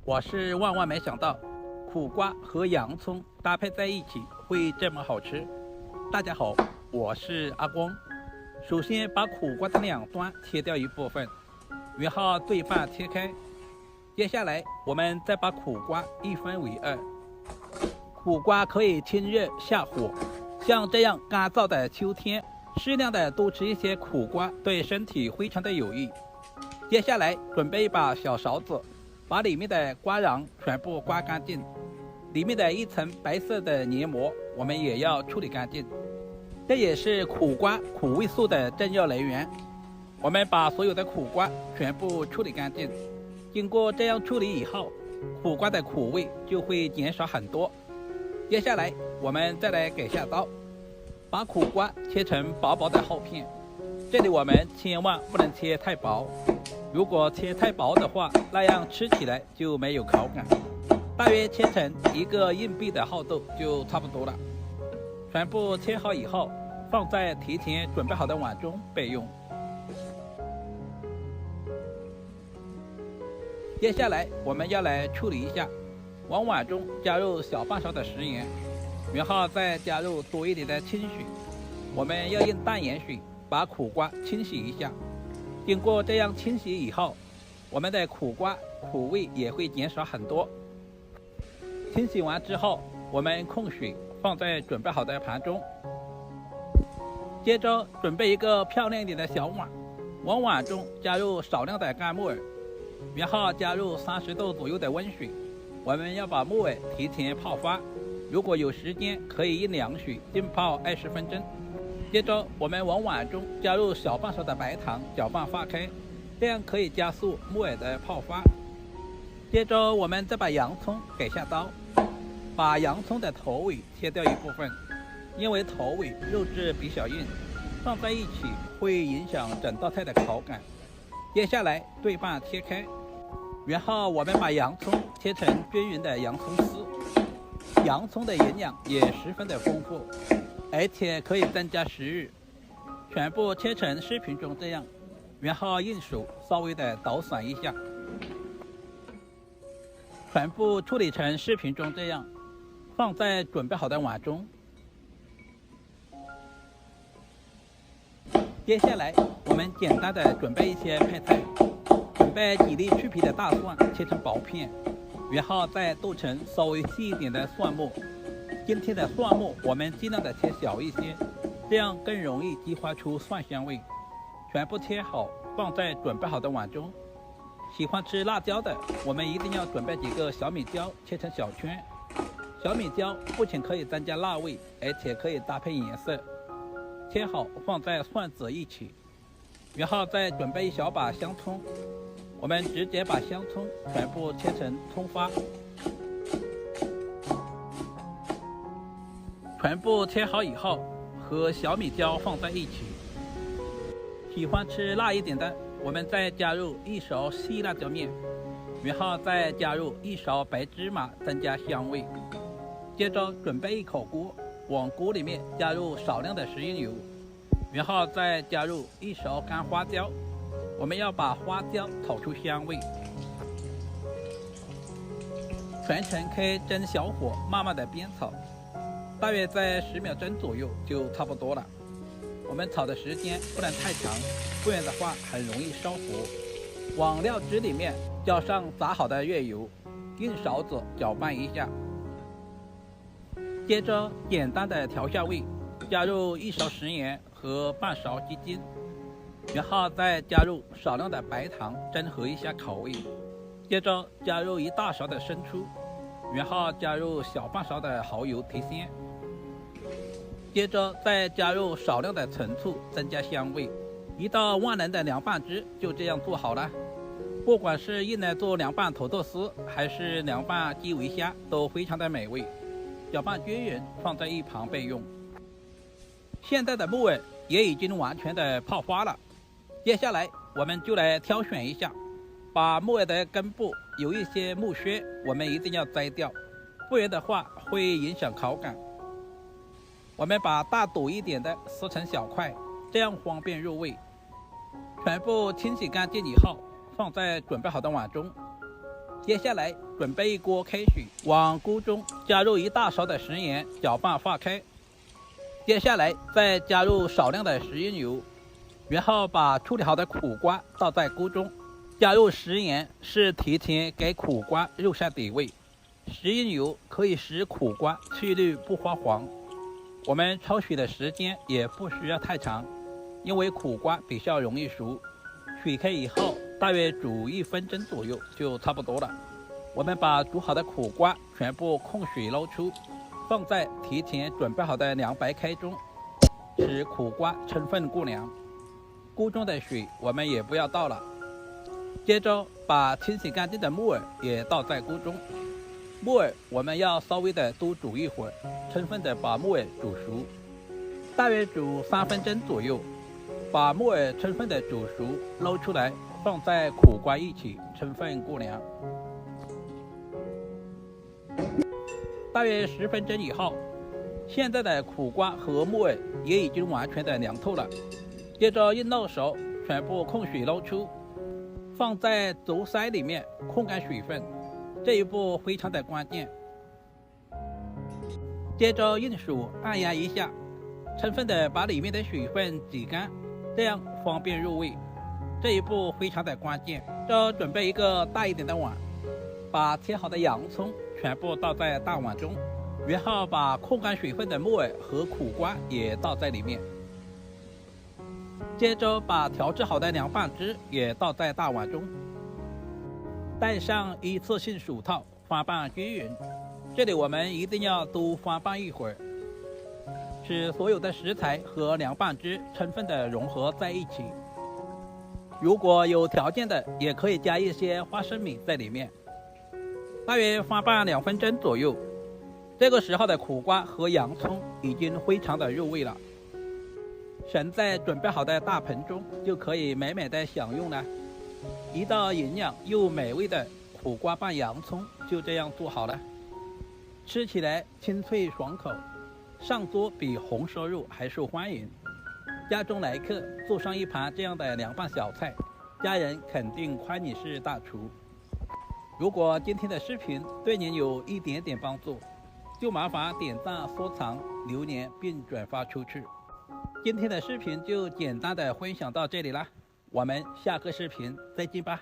我是万万没想到，苦瓜和洋葱搭配在一起会这么好吃。大家好，我是阿光。首先把苦瓜的两端切掉一部分，然后对半切开。接下来我们再把苦瓜一分为二。苦瓜可以清热下火，像这样干燥的秋天，适量的多吃一些苦瓜，对身体非常的有益。接下来准备一把小勺子，把里面的瓜瓤全部刮干净，里面的一层白色的黏膜我们也要处理干净。这也是苦瓜苦味素的重要来源。我们把所有的苦瓜全部处理干净，经过这样处理以后，苦瓜的苦味就会减少很多。接下来我们再来改下刀，把苦瓜切成薄薄的厚片。这里我们千万不能切太薄，如果切太薄的话，那样吃起来就没有口感。大约切成一个硬币的厚度就差不多了。全部切好以后，放在提前准备好的碗中备用。接下来我们要来处理一下，往碗中加入小半勺的食盐，然后再加入多一点的清水。我们要用淡盐水把苦瓜清洗一下。经过这样清洗以后，我们的苦瓜苦味也会减少很多。清洗完之后，我们控水放在准备好的盘中。接着准备一个漂亮一点的小碗，往碗中加入少量的干木耳，然后加入30度左右的温水。我们要把木耳提前泡发，如果有时间可以用凉水浸泡20分钟。接着我们往碗中加入小半勺的白糖，搅拌化开，这样可以加速木耳的泡发。接着我们再把洋葱改下刀，把洋葱的头尾切掉一部分，因为头尾肉质比较硬，放在一起会影响整道菜的口感。接下来对半切开，然后我们把洋葱切成均匀的洋葱丝。洋葱的营养也十分的丰富，而且可以增加食欲。全部切成视频中这样，然后用手稍微的捣散一下。全部处理成视频中这样，放在准备好的碗中。接下来我们简单的准备一些配菜，准备几粒去皮的大蒜切成薄片，然后再剁成稍微细一点的蒜末。今天的蒜末我们尽量的切小一些，这样更容易激发出蒜香味。全部切好放在准备好的碗中。喜欢吃辣椒的，我们一定要准备几个小米椒切成小圈。小米椒不仅可以增加辣味，而且可以搭配颜色。切好放在蒜子一起，然后再准备一小把香葱。我们直接把香葱全部切成葱花。全部切好以后，和小米椒放在一起。喜欢吃辣一点的，我们再加入1勺细辣椒面，然后再加入1勺白芝麻，增加香味。接着准备一口锅，往锅里面加入少量的食用油，然后再加入1勺干花椒。我们要把花椒炒出香味。全程开中小火，慢慢的煸炒，大约在10秒钟左右就差不多了。我们炒的时间不能太长，不然的话很容易烧糊。往料汁里面浇上炸好的热油，用勺子搅拌一下。接着简单的调下味，加入1勺食盐和半勺鸡精，然后再加入少量的白糖，中和一下口味。接着加入1大勺的生抽，然后加入小半勺的蚝油提鲜。接着再加入少量的陈醋，增加香味。一道万能的凉拌汁就这样做好了。不管是用来做凉拌土豆丝，还是凉拌基围虾，都非常的美味。搅拌均匀，放在一旁备用。现在的木耳也已经完全的泡发了。接下来我们就来挑选一下，把木耳的根部有一些木屑，我们一定要摘掉，不然的话会影响口感。我们把大朵一点的撕成小块，这样方便入味。全部清洗干净以后，放在准备好的碗中。接下来准备一锅开水，往锅中加入1大勺的食盐，搅拌化开。接下来再加入少量的食用油，然后把处理好的苦瓜倒在锅中。加入食盐是提前给苦瓜入上底味，食用油可以使苦瓜翠绿不发黄。我们焯水的时间也不需要太长，因为苦瓜比较容易熟。水开以后，大约煮1分钟左右就差不多了。我们把煮好的苦瓜全部控水捞出，放在提前准备好的凉白开中，使苦瓜充分过凉。锅中的水我们也不要倒了。接着把清洗干净的木耳也倒在锅中，木耳我们要稍微的多煮一会儿，充分的把木耳煮熟，大约煮3分钟左右。把木耳充分的煮熟，捞出来，放在苦瓜一起充分过凉。大约10分钟以后，现在的苦瓜和木耳也已经完全的凉透了。接着用漏勺全部控水捞出，放在竹筛里面控干水分，这一步非常的关键。接着用手按压一下，充分的把里面的水分挤干，这样方便入味。这一步非常的关键。就准备一个大一点的碗，把切好的洋葱全部倒在大碗中，然后把控干水分的木耳和苦瓜也倒在里面。接着把调制好的凉拌汁也倒在大碗中，戴上一次性手套翻拌均匀。这里我们一定要多翻拌一会儿，使所有的食材和凉拌汁充分的融合在一起。如果有条件的，也可以加一些花生米在里面。大约翻拌2分钟左右，这个时候的苦瓜和洋葱已经非常的入味了。盛在准备好的大盆中，就可以美美的享用了。一道营养又美味的苦瓜拌洋葱就这样做好了，吃起来清脆爽口，上桌比红烧肉还受欢迎。家中来客做上一盘这样的凉拌小菜，家人肯定夸你是大厨。如果今天的视频对您有一点点帮助，就麻烦点赞、收藏、留言并转发出去。今天的视频就简单的分享到这里啦，我们下个视频再见吧。